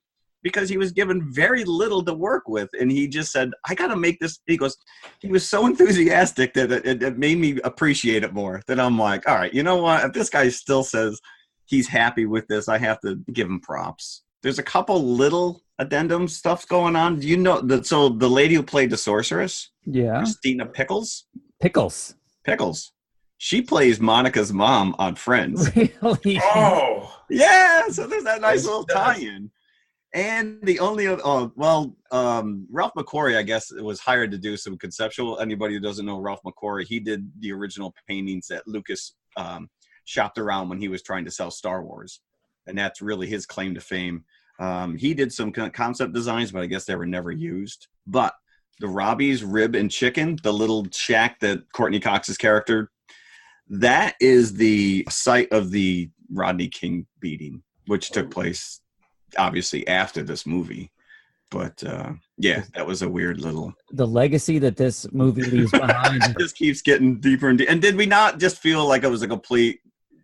Because he was given very little to work with, and he just said, I got to make this. He was so enthusiastic that it made me appreciate it more. That I'm like, all right, you know what? If this guy still says he's happy with this, I have to give him props. There's a couple little addendum stuff going on. Do you know that? So the lady who played the sorceress, Christina Pickles, she plays Monica's mom on Friends. Really? Oh, yeah. So there's that nice little tie-in. And the only Ralph McQuarrie, I guess, was hired to do some conceptual. Anybody who doesn't know Ralph McQuarrie, he did the original paintings that Lucas shopped around when he was trying to sell Star Wars. And that's really his claim to fame. He did some concept designs, but I guess they were never used. But the Robbie's Rib and Chicken, the little shack that Courtney Cox's character, that is the site of the Rodney King beating, which took place obviously after this movie. But yeah, that was a weird little... The legacy that this movie leaves behind. It just keeps getting deeper and deeper. And did we not just feel like it was a complete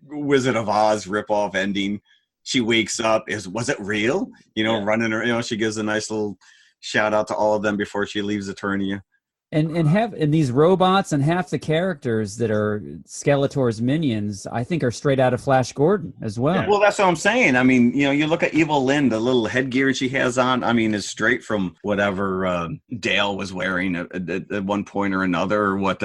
Wizard of Oz ripoff ending? She wakes up, was it real? Running her, she gives a nice little shout out to all of them before she leaves Eternia. And these robots and half the characters that are Skeletor's minions, I think, are straight out of Flash Gordon as well. Yeah. Well, that's what I'm saying. I mean, you look at Evil Lynn, the little headgear she has on, I mean, is straight from whatever Dale was wearing at one point or another, or what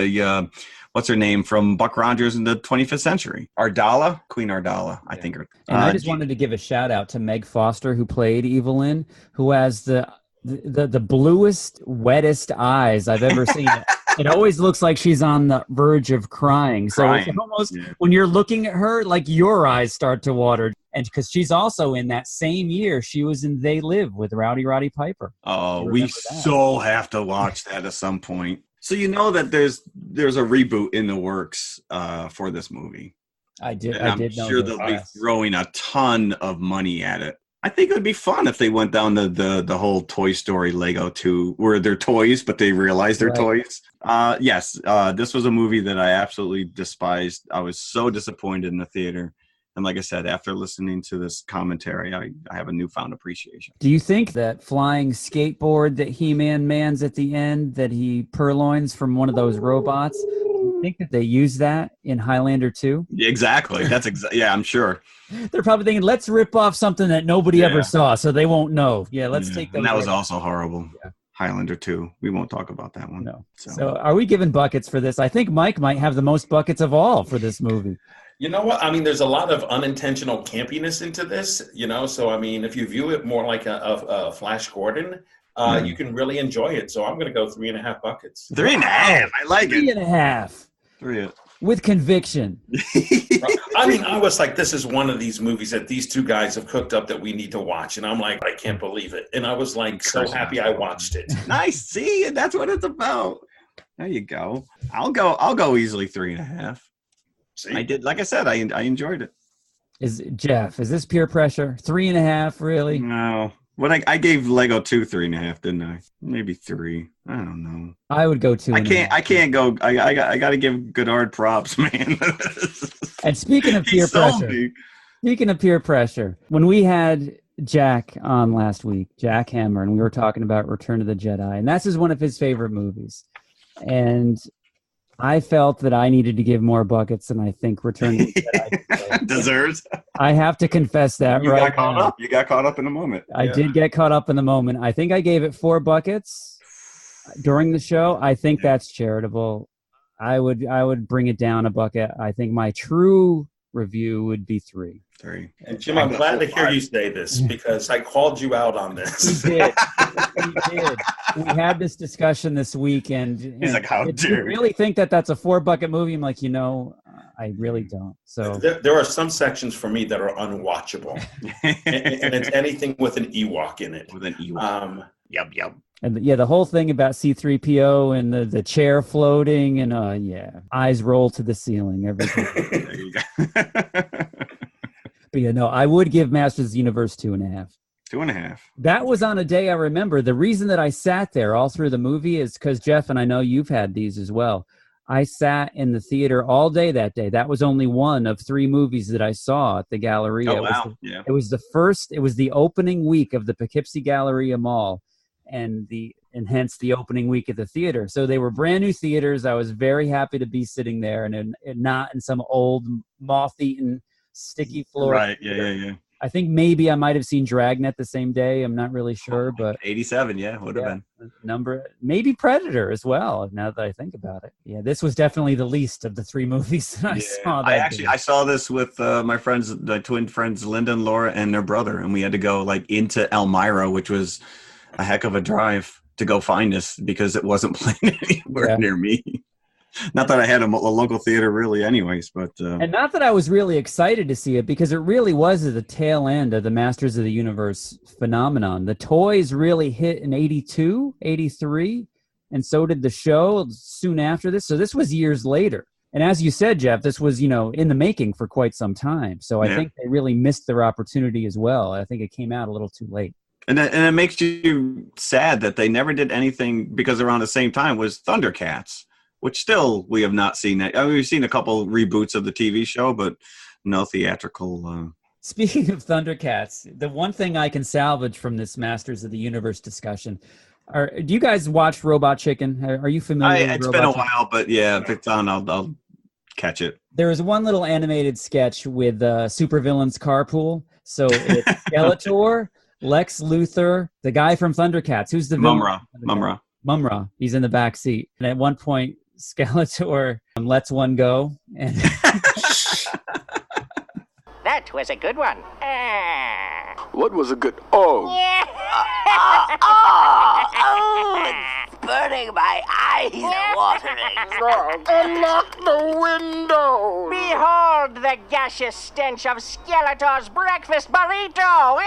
what's her name from Buck Rogers in the 25th century? Ardala? Queen Ardala, I think. And I just wanted to give a shout out to Meg Foster, who played Evil Lynn, who has the bluest, wettest eyes I've ever seen. It always looks like she's on the verge of crying. So it's almost, when you're looking at her, like your eyes start to water. And because she's also in that same year, she was in They Live with Rowdy Roddy Piper. Oh, we so have to watch that at some point. So that there's a reboot in the works for this movie. I did I'm know sure they'll be throwing a ton of money at it. I think it would be fun if they went down the whole Toy Story Lego 2, where they're toys, but they realize they're toys. Yes, this was a movie that I absolutely despised. I was so disappointed in the theater. And like I said, after listening to this commentary, I have a newfound appreciation. Do you think that flying skateboard that He-Man mans at the end, that he purloins from one of those robots, do you think that they use that in Highlander 2? Exactly. That's yeah, I'm sure. They're probably thinking, let's rip off something that nobody ever saw, so they won't know. Yeah, let's take that. And that was also horrible. Yeah. Highlander 2. We won't talk about that one. No. So are we giving buckets for this? I think Mike might have the most buckets of all for this movie. You know what? I mean, there's a lot of unintentional campiness into this, So, I mean, if you view it more like a Flash Gordon, you can really enjoy it. So I'm going to go 3.5 buckets. 3.5. I like it. 3.5. 3. With conviction. I mean, I was like, this is one of these movies that these two guys have cooked up that we need to watch. And I'm like, I can't believe it. And I was like, so happy I watched it. Nice. See, that's what it's about. There you go. I'll go easily 3.5. See? I did. Like I said, I enjoyed it. Is this peer pressure? 3.5, really? No. What I gave Lego 2 3.5, didn't I? Maybe 3. I don't know. I would go 2. I can't go. I got to give Goddard props, man. And speaking of peer pressure, when we had Jack on last week, Jack Hammer, and we were talking about Return of the Jedi, and that's one of his favorite movies, and I felt that I needed to give more buckets than I think Return of the Jedi deserves. I have to confess that you got caught up in the moment. I did get caught up in the moment. I think I gave it 4 buckets during the show. I think that's charitable. I would bring it down a bucket. I think my true review would be 3. And Jim, I'm glad to hear you say this because I called you out on this. You did. You did. We had this discussion this week, and he's like, "How dare you really think that that's a 4-bucket movie?" I'm like, I really don't. So there are some sections for me that are unwatchable, and it's anything with an Ewok in it. With an Ewok. Yep. And the whole thing about C-3PO and the chair floating and eyes roll to the ceiling. Everything. There you go. But I would give Masters of the Universe 2.5. 2.5. That was on a day I remember. The reason that I sat there all through the movie is because, Jeff, and I know you've had these as well, I sat in the theater all day that day. That was only one of 3 movies that I saw at the Galleria. Oh, wow. It was the opening week of the Poughkeepsie Galleria Mall, and hence the opening week at the theater. So they were brand new theaters. I was very happy to be sitting there and not in some old moth-eaten sticky floor. Right, yeah. I think maybe I might have seen Dragnet the same day. I'm not really sure, but 87, would have been. Maybe Predator as well, now that I think about it. Yeah, this was definitely the least of the 3 movies that I saw. I saw this with my twin friends, Linda and Laura, and their brother, and we had to go into Elmira, which was a heck of a drive to go find us because it wasn't playing anywhere near me. Not that I had a local theater really anyways, but... And not that I was really excited to see it, because it really was at the tail end of the Masters of the Universe phenomenon. The toys really hit in 82, 83, and so did the show soon after this. So this was years later. And as you said, Jeff, this was, in the making for quite some time. So I think they really missed their opportunity as well. I think it came out a little too late. And it makes you sad that they never did anything, because around the same time was Thundercats, which still we have not seen. We've seen a couple reboots of the TV show, but no theatrical. Speaking of Thundercats, the one thing I can salvage from this Masters of the Universe discussion, do you guys watch Robot Chicken? Are you familiar with It's Robot been a Chicken? while, but yeah, if it's on, I'll catch it. There was one little animated sketch with supervillains carpool. So it's Skeletor, Lex Luthor, the guy from Thundercats. Who's the villain? Mumra. He's in the back seat. And at one point, Skeletor lets one go. And That was a good one. What was a good... Oh. It's burning my eyes are watering. Unlock the window! Behold the gaseous stench of Skeletor's breakfast burrito!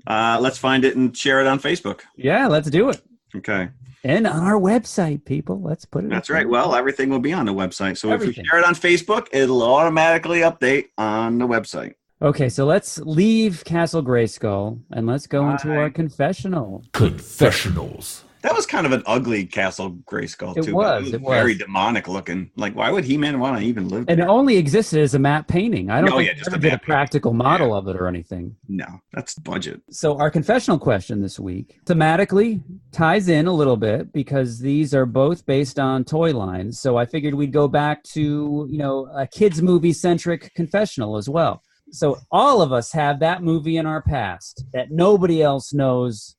Let's find it and share it on Facebook. yeah, let's do it. Okay. And on our website, people. Let's put it That's up right. there. Well, everything will be on the website. So if Everything. we share it on Facebook, it'll automatically update on the website. Okay, so let's leave Castle Grayskull and let's go into our confessional. Confessionals. That was kind of an ugly Castle Grayskull, It too. was, But it was. very demonic looking. Like, why would He-Man want to even live there? And it only existed as a matte painting. I don't think just they a ever did a matte practical model of it or anything. No, that's budget. So our confessional question this week thematically ties in a little bit because these are both based on toy lines. So I figured we'd go back to, a kids movie centric confessional as well. So all of us have that movie in our past that nobody else knows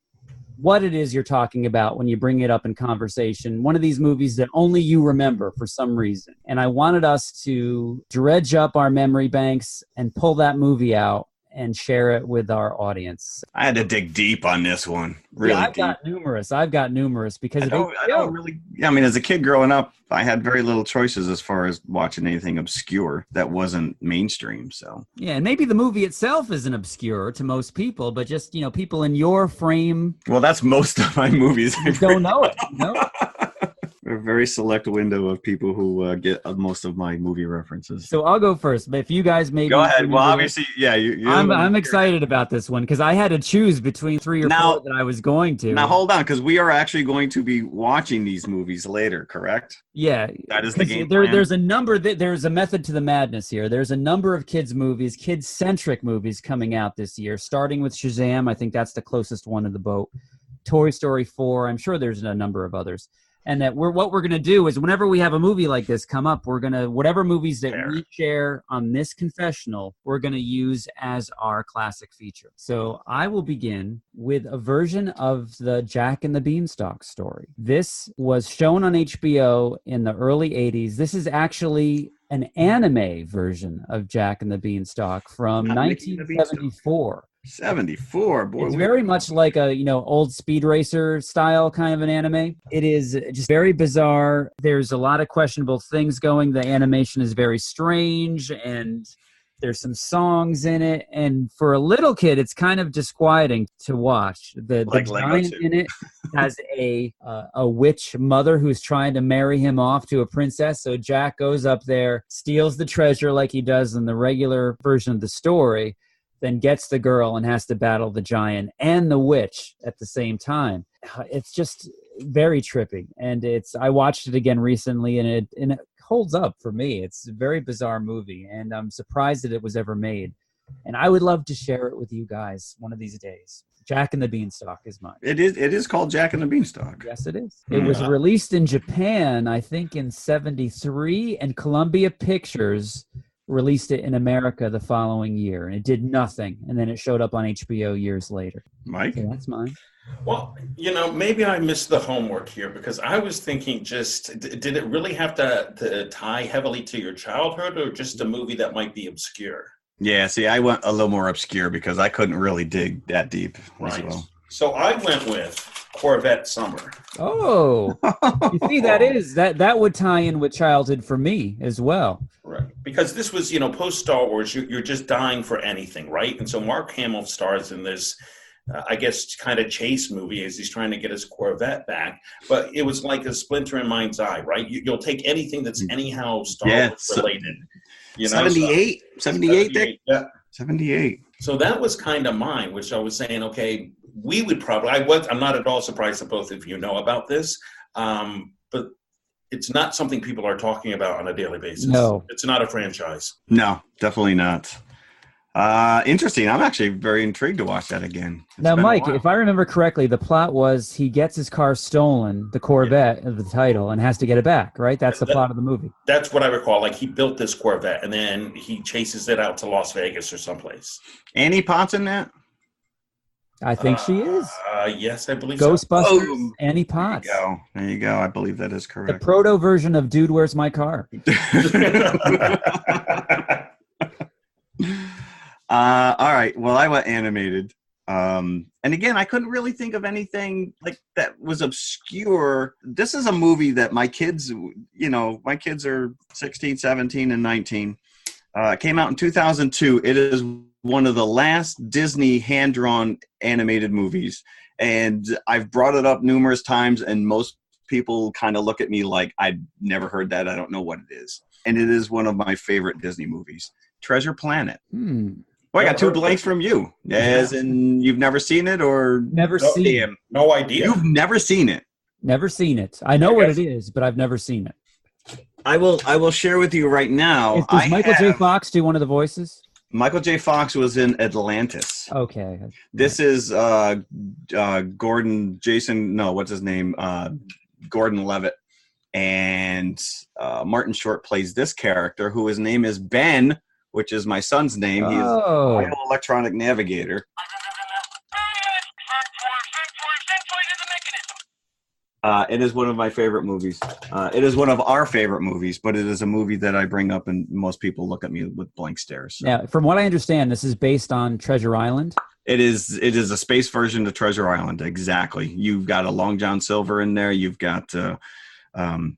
what it is you're talking about when you bring it up in conversation. One of these movies that only you remember for some reason. And I wanted us to dredge up our memory banks and pull that movie out and share it with our audience. I had to dig deep on this one. Really I've deep. I've got numerous because I don't really. Yeah, I mean, as a kid growing up, I had very little choices as far as watching anything obscure that wasn't mainstream. So yeah, and maybe the movie itself isn't obscure to most people, but just people in your frame. Well, that's most of my movies. You don't know it. No. A very select window of people who get most of my movie references. So I'll go first, but if you guys maybe go ahead. Well, obviously, yeah, I'm excited about this one because I had to choose between 3 or 4 that I was going to. Now hold on, because we are actually going to be watching these movies later, correct? Yeah, that is the game. There's a number. There's a method to the madness here. There's a number of kids movies, kid-centric movies coming out this year, starting with Shazam. I think that's the closest one to the boat. Toy Story 4. I'm sure there's a number of others. And that what we're going to do is whenever we have a movie like this come up, we're going to, whatever movies that we share on this confessional, we're going to use as our classic feature. So I will begin with a version of the Jack and the Beanstalk story. This was shown on HBO in the early 80s. This is actually an anime version of Jack and the Beanstalk from 1974. 74, boy. It's very much like a, old Speed Racer style kind of an anime. It is just very bizarre. There's a lot of questionable things going. The animation is very strange and there's some songs in it. And for a little kid, it's kind of disquieting to watch. The giant in it has a witch mother who's trying to marry him off to a princess. So Jack goes up there, steals the treasure like he does in the regular version of the story, then gets the girl and has to battle the giant and the witch at the same time. It's just very trippy. And I watched it again recently and it holds up for me. It's a very bizarre movie and I'm surprised that it was ever made. And I would love to share it with you guys one of these days. Jack and the Beanstalk is mine. It is called Jack and the Beanstalk. Yes, it is. It was released in Japan, I think in 73, and Columbia Pictures released it in America the following year, and it did nothing. And then it showed up on HBO years later. Mike? So that's mine. Well, maybe I missed the homework here because I was thinking did it really have to tie heavily to your childhood or just a movie that might be obscure? Yeah, see, I went a little more obscure because I couldn't really dig that deep as well. So I went with Corvette Summer. Oh, you see, that would tie in with childhood for me as well. Right, because this was, post Star Wars, you're just dying for anything, right? And so Mark Hamill stars in this, I guess, kind of chase movie as he's trying to get his Corvette back. But it was like a splinter in mind's eye, right? You'll take anything that's anyhow Star Wars related. 78, 78, Dick? Yeah. 78. So that was kind of mine, which I was saying, okay, we would probably, I'm not at all surprised that both of you know about this, but it's not something people are talking about on a daily basis. No. It's not a franchise. No, definitely not. Interesting. I'm actually very intrigued to watch that again. Now, Mike, if I remember correctly, the plot was he gets his car stolen, the Corvette of the title, and has to get it back, right? That's the plot of the movie. That's what I recall. Like, he built this Corvette, and then he chases it out to Las Vegas or someplace. Annie Potts in that? I think she is. Yes, I believe Ghostbusters, so. Annie Potts. There you go. I believe that is correct. The proto version of Dude, Where's My Car? All right. Well, I went animated. And again, I couldn't really think of anything like that was obscure. This is a movie that my kids, my kids are 16, 17, and 19. It came out in 2002. It is one of the last Disney hand-drawn animated movies. And I've brought it up numerous times, and most people kind of look at me like, I've never heard that. I don't know what it is. And it is one of my favorite Disney movies, Treasure Planet. Well, I got 2 blanks from you. As in, you've never seen it, or never seen it. No idea. You've never seen it. Never seen it. I know what it is, but I've never seen it. I will share with you right now. Does Michael J. Fox do one of the voices? Michael J. Fox was in Atlantis. Okay. This is Gordon Levitt. And Martin Short plays this character, who his name is Ben, which is my son's name. He's an electronic navigator. It is one of my favorite movies. It is one of our favorite movies, but it is a movie that I bring up and most people look at me with blank stares. So. Now, from what I understand, this is based on Treasure Island. It is a space version of Treasure Island. Exactly. You've got a Long John Silver in there. You've got Ben.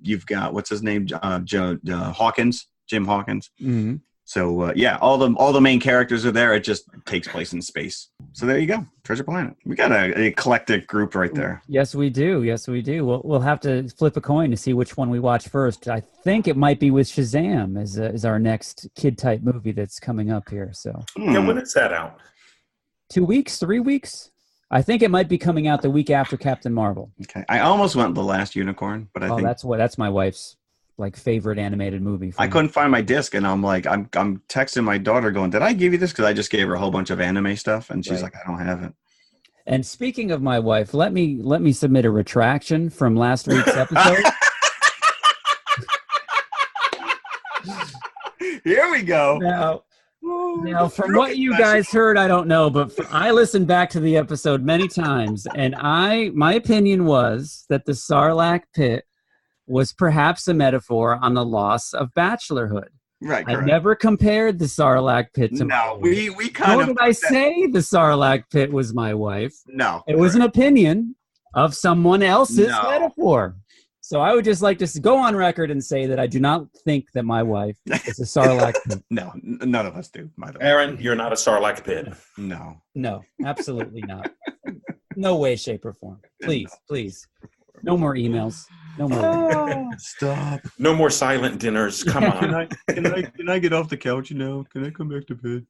You've got, what's his name? Hawkins, Jim Hawkins. Mm-hmm. So all the main characters are there. It just takes place in space. So there you go, Treasure Planet. We got an eclectic group right there. Yes, we do. Yes, we do. We'll have to flip a coin to see which one we watch first. I think it might be with Shazam as our next kid type movie that's coming up here. So when is that out? 2 weeks, 3 weeks. I think it might be coming out the week after Captain Marvel. Okay, I almost went The Last Unicorn, but I think that's my wife's favorite animated movie. I couldn't find my disc, and I'm texting my daughter going, did I give you this? Because I just gave her a whole bunch of anime stuff, and she's like, I don't have it. And speaking of my wife, let me submit a retraction from last week's episode. Here we go. Now, from what you guys heard, I don't know, but I listened back to the episode many times, and my opinion was that the Sarlacc pit was perhaps a metaphor on the loss of bachelorhood. Right. I never compared the Sarlacc pit to my wife. we kind Nor did I say the Sarlacc pit was my wife. No. It was an opinion of someone else's metaphor. So I would just like to go on record and say that I do not think that my wife is a Sarlacc pit. No, none of us do. Aaron, you're not a Sarlacc pit. No, absolutely not. No way, shape, or form. Please. No more emails. No more. Stop. No more silent dinners. Come on. Can I get off the couch now? Can I come back to bed?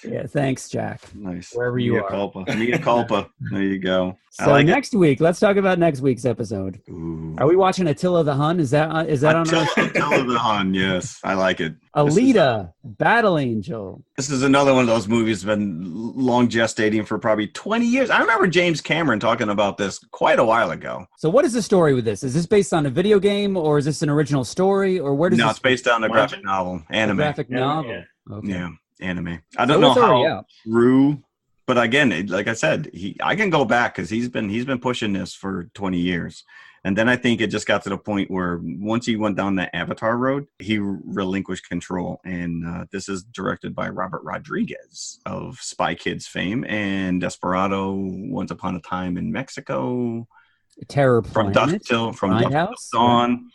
Yeah, thanks, Jack. Nice. Wherever you are. Mea culpa. There you go. So next week, let's talk about next week's episode. Ooh. Are we watching Attila the Hun? Is that on our Attila the Hun, yes. I like it. Alita, Battle Angel. This is another one of those movies that's been long gestating for probably 20 years. I remember James Cameron talking about this quite a while ago. So what is the story with this? Is this based on a video game, or is this an original story, or where does it's based on a graphic novel, anime. Graphic novel. Yeah. Okay. Yeah, anime. I don't know how true, but again, like I said, I can go back because he's been pushing this for 20 years. And then I think it just got to the point where once he went down that Avatar road, he relinquished control. And this is directed by Robert Rodriguez of Spy Kids fame and Desperado, Once Upon a Time in Mexico, Terror From Planet, Dusk Till Dawn.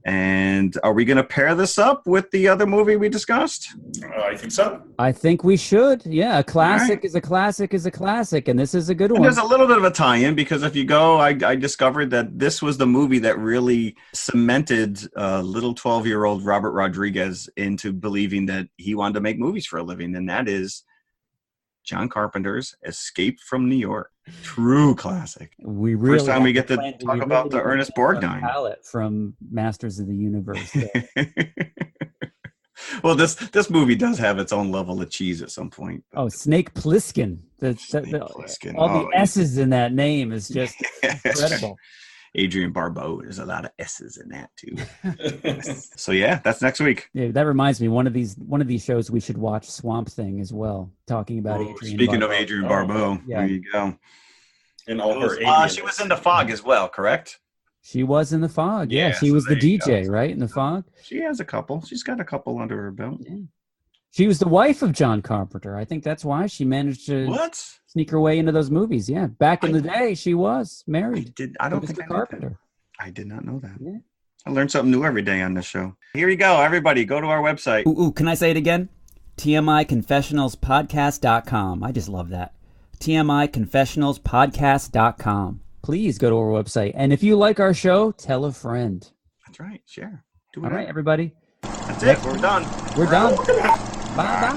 And are we going to pair this up with the other movie we discussed? I think so. I think we should. Yeah, a classic is a classic is a classic, and this is a good one. And there's a little bit of a tie-in because if you go, I discovered that this was the movie that really cemented little 12-year-old Robert Rodriguez into believing that he wanted to make movies for a living, and that is John Carpenter's Escape from New York. True classic. We really first time we get to talk about the Ernest Borgnine palette from Masters of the Universe. Well, this movie does have its own level of cheese at some point. Oh, Snake Plissken. All the S's in that name is just incredible. Adrian Barbeau. There's a lot of S's in that too. So yeah, that's next week. Yeah, that reminds me. One of these shows we should watch Swamp Thing as well. Talking about Adrian. Speaking Barbeau. of Adrian Barbeau, there you go. And all her. She was in The Fog as well, correct? She was in The Fog. Yeah, she so was the there you DJ, go. right? In The Fog. She has a couple. She's got a couple under her belt. Yeah. She was the wife of John Carpenter. I think that's why she managed to sneak her way into those movies. Yeah, back in the day, she was married. I don't think Mr. Carpenter. I did not know that. Yeah. I learn something new every day on this show. Here you go, everybody. Go to our website. Ooh, can I say it again? TMIConfessionalspodcast.com. I just love that. TMIConfessionalspodcast.com. Please go to our website. And if you like our show, tell a friend. That's right. Share. Do it. All right, everybody. That's it. We're done. We're done. Bye-bye.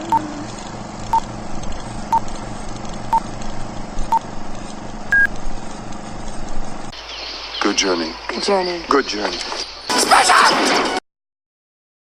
Good journey. Good journey. Good journey. Special!